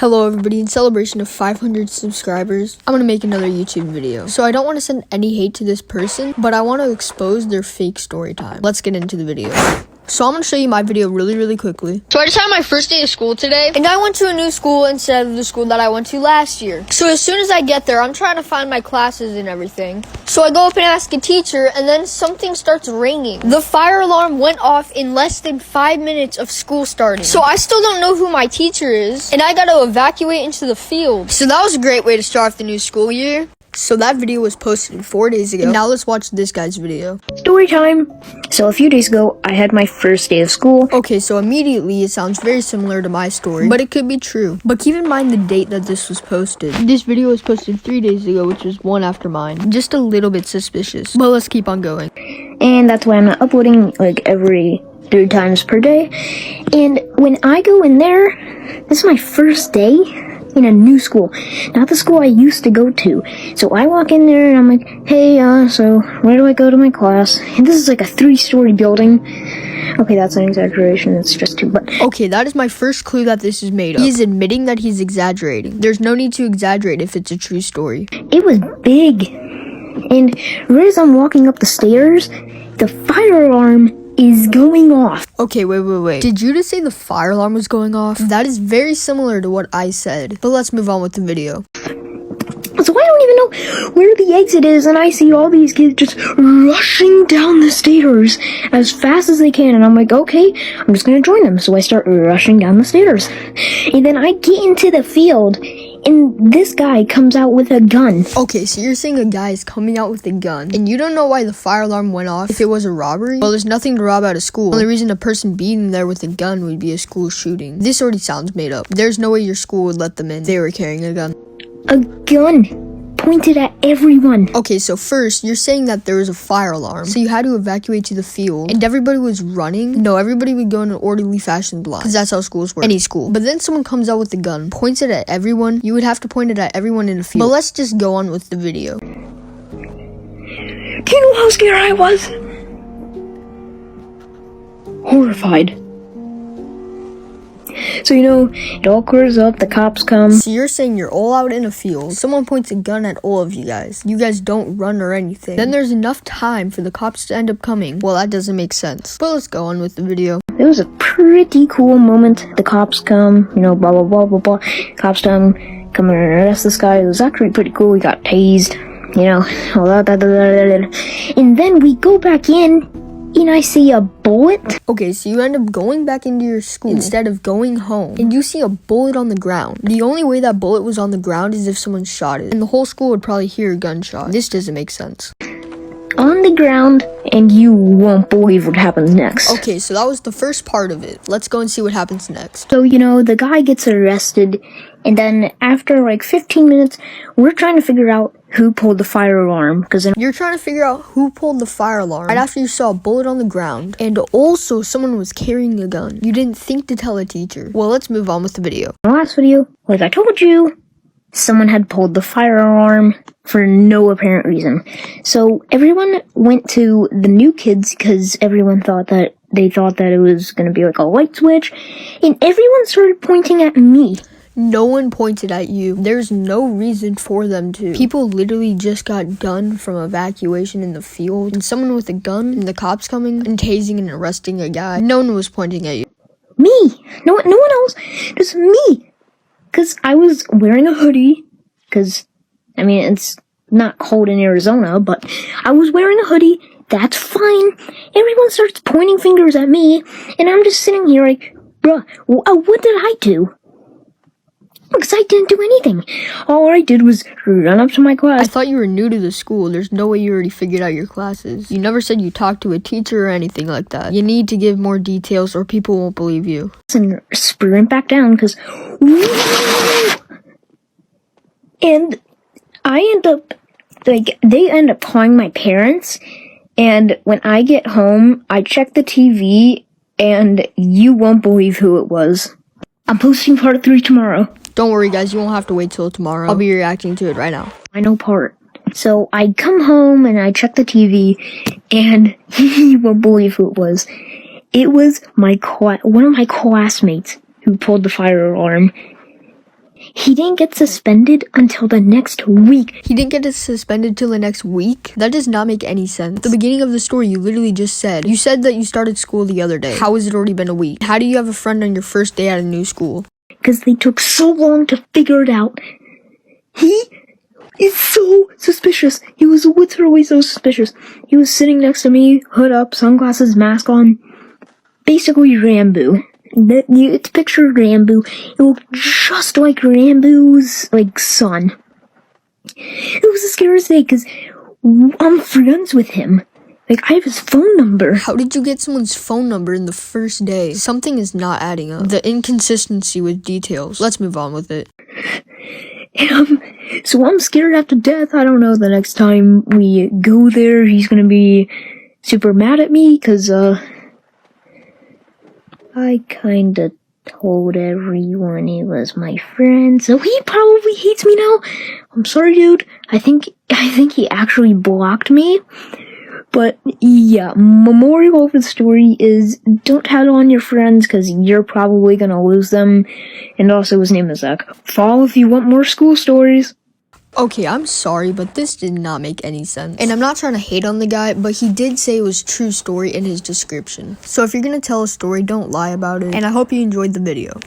Hello everybody, in celebration of 500 subscribers, I'm gonna make another YouTube video. So I don't want to send any hate to this person, but I want to expose their fake story time. Let's get into the video. So I'm gonna show you my video really quickly. So I just had my first day of school today, and I went to a new school instead of the school that I went to last year. So as soon as I get there, I'm trying to find my classes and everything. So I go up and ask a teacher, and then something starts ringing. The fire alarm went off in less than 5 minutes of school starting. So I still don't know who my teacher is, and I gotta evacuate into the field. So that was a great way to start off the new school year. So that video was posted 4 days ago. And now let's watch this guy's video. Story time. So a few days ago, I had my first day of school. Okay, so immediately it sounds very similar to my story, but it could be true. But keep in mind the date that this was posted. This video was posted 3 days ago, which was one after mine. Just a little bit suspicious, but let's keep on going. And that's why I'm not uploading like every 3 times per day. And when I go in there, this is my first day in a new school, not the school I used to go to. So I walk in there and I'm like, hey, so where do I go to my class? And this is like a 3-story building. Okay, that's an exaggeration, it's just 2, but... Okay, that is my first clue that this is made up. He's admitting that he's exaggerating. There's no need to exaggerate if it's a true story. It was big. And right as I'm walking up the stairs, the fire alarm is going off. Okay, wait. Did you just say the fire alarm was going off? That is very similar to what I said. But let's move on with the video. So I don't even know where the exit is, and I see all these kids just rushing down the stairs as fast as they can, and I'm like, okay, I'm just gonna join them. So I start rushing down the stairs. And then I get into the field, and this guy comes out with a gun. Okay, so you're saying a guy is coming out with a gun, and you don't know why the fire alarm went off if it was a robbery? Well, there's nothing to rob at a school. The only reason a person being there with a gun would be a school shooting. This already sounds made up. There's no way your school would let them in. They were carrying a gun. A gun pointed at everyone. Okay, so first, you're saying that there was a fire alarm, so you had to evacuate to the field, and everybody was running? No, everybody would go in an orderly fashion blind, because that's how schools work. Any school. But then someone comes out with a gun, points it at everyone. You would have to point it at everyone in the field. But let's just go on with the video. Do you know how scared I was? Horrified. So, it all clears up, the cops come. So you're saying you're all out in a field, someone points a gun at all of you guys. You guys don't run or anything. Then there's enough time for the cops to end up coming. Well, that doesn't make sense. But let's go on with the video. It was a pretty cool moment. The cops come, blah, blah, blah, blah, blah. Cops come and arrest this guy. It was actually pretty cool. He got tased, all that. And then we go back in, and I see a bullet. Okay, so you end up going back into your school instead of going home, and you see a bullet on the ground. The only way that bullet was on the ground is if someone shot it, and the whole school would probably hear a gunshot. This doesn't make sense. On the ground, and you won't believe what happens next. Okay, so that was the first part of it. Let's go and see what happens next. So, the guy gets arrested, and then after like 15 minutes, we're trying to figure out who pulled the fire alarm, because you're trying to figure out who pulled the fire alarm right after you saw a bullet on the ground, and also someone was carrying a gun. You didn't think to tell a teacher. Well, let's move on with the video. In the last video, like I told you, someone had pulled the fire alarm for no apparent reason. So everyone went to the new kids because everyone thought that it was going to be like a light switch, and everyone started pointing at me. No one pointed at you. There's no reason for them to. People literally just got done from evacuation in the field, and someone with a gun, and the cops coming and tasing and arresting a guy. No one was pointing at you. Me! No one else. Just me! Because I was wearing a hoodie, because, it's not cold in Arizona, but I was wearing a hoodie. That's fine. Everyone starts pointing fingers at me, and I'm just sitting here like, bruh, what did I do? Because I didn't do anything. All I did was run up to my class. I thought you were new to the school. There's no way you already figured out your classes. You never said you talked to a teacher or anything like that. You need to give more details or people won't believe you. And sprint back down because... And I end up... they end up calling my parents. And when I get home, I check the TV and you won't believe who it was. I'm posting part 3 tomorrow. Don't worry, guys. You won't have to wait till tomorrow. I'll be reacting to it right now. I know part. So I come home and I check the TV, and you won't believe who it was. It was one of my classmates who pulled the fire alarm. he didn't get suspended until the next week. He didn't get suspended till the next week? That does not make any sense. At the beginning of the story, you literally just said, you said that you started school the other day. How has it already been a week? How do you have a friend on your first day at a new school? Because they took so long to figure it out. He is so suspicious. He was literally so suspicious. He was sitting next to me, hood up, sunglasses, mask on. Basically Rambo. It's picture Rambo. It looked just like Rambo's, son. It was the scariest day, because I'm friends with him. I have his phone number. How did you get someone's phone number in the first day? Something is not adding up. The inconsistency with details. Let's move on with it. So I'm scared after death. I don't know, the next time we go there, he's gonna be super mad at me, because, I kinda told everyone he was my friend, so he probably hates me now. I'm sorry, dude. I think he actually blocked me. But yeah, moral of the story is don't tattle on your friends, because you're probably gonna lose them. And also, his name is Zach. Follow if you want more school stories. Okay, I'm sorry, but this did not make any sense. And I'm not trying to hate on the guy, but he did say it was true story in his description. So if you're gonna tell a story, don't lie about it. And I hope you enjoyed the video.